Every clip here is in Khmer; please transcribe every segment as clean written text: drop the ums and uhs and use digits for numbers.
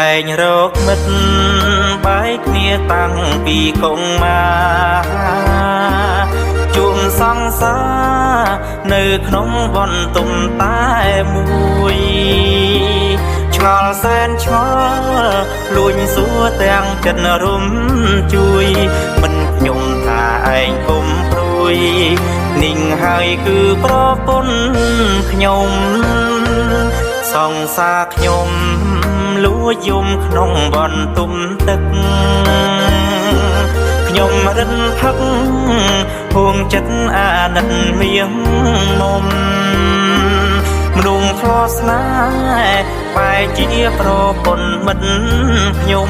ែងរកមិត្តបែកគ្នាតាំងពីកុងមកជួងសង្សារនៅក្នុងបន្ទុំតែមួយឆ្ងល់សែនឆ្ងល់លួញសួរទាំងចិត្តរំជួយមិនខ្ញុំថាឯងគុំព្រួយนิ่งហើយគឺប្រពន្ធខ្ញុំសង្សារខ្ញុំលួចយំក្នុងបន្ទុំទឹកខ្ញុំរិនផឹកហួងចិត្តអាណិតមៀងមុំមនុស្សធ្លាប់ស្នេហ៍បែរជាប្រពន្ធមិត្តខ្ញុំ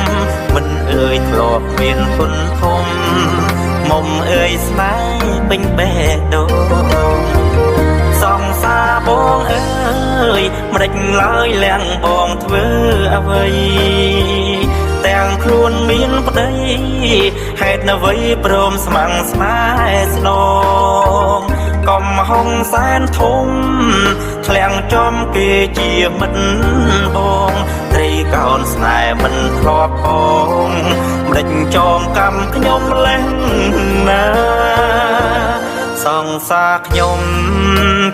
មិនអើយធ្លាប់មានគុណធំមុំអើយស្នេហ៍ពេញបេះដូងសង្សារបងអើយម្ដេចឡើយលាំងបងធ្វើអ្វីទាំងខ្លួនមានប្តីហេតុអ្វីព្រមស្មាំងស្នេហ៍ស្នងកំហុងសែនធំធ្លាំងចំគេជាមិត្តបងត្រីកោនស្នេហ៍មិនធ្លាប់បងម្ដេចចងកម្មខ្ញុំលេះណាសង្សារខ្ញុំ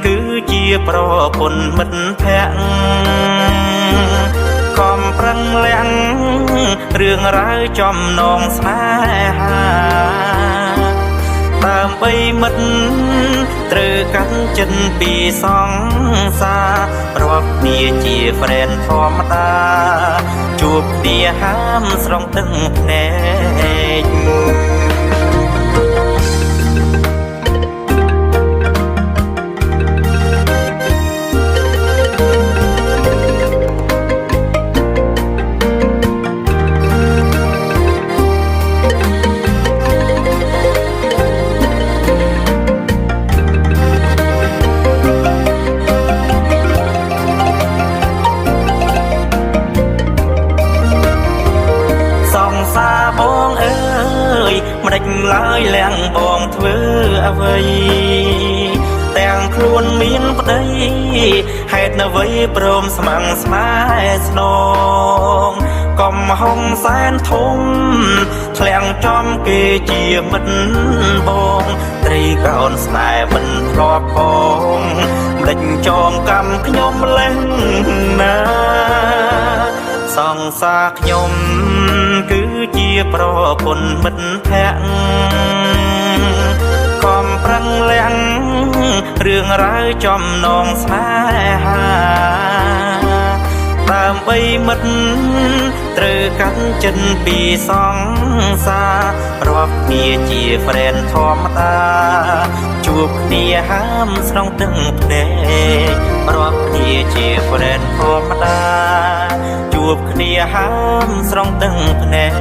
គឺជាប្រពន្ធមិត្តភក្តិកំប្រឹងលាំងរឿងរ៉ាវចំណងស្នេហាដើម្បីមិត្តត្រូវកាន់ចិត្តពីសង្សាររាប់គ្នាជា friend ធម្មតាជួបគ្នាហាមស្រង់ទឹកភ្នែកបងអើយម្ដេចឡើយលាំងបងធ្វើអ្វីទាំងខ្លួនមានប្តីហេតុអ្វីព្រមស្មាំងស្នេហ៍ស្នងកំហុងសែនធំធ្លាំងចំគេជាមិត្តបងត្រីកោនស្នេហ៍មិនធ្លាប់បងម្ដេចចងកម្មខ្ញុំលេះណាសង្សារខ្ញុំគឺជាប្រពន្ធមិត្តភក្តិកំប្រឹងលាំងរឿងរ៉ាវចំណងស្នេហាដើម្បីមិត្តត្រូវកាន់ចិត្តពីសង្សាររាប់គ្នាជា friend ធម្មតាជួបគ្នាហាមស្រង់ទឹកភ្នែករាប់គ្នាជា friend ធម្មតាជួបគ្នាហាមស្រង់ទឹកភ្នែក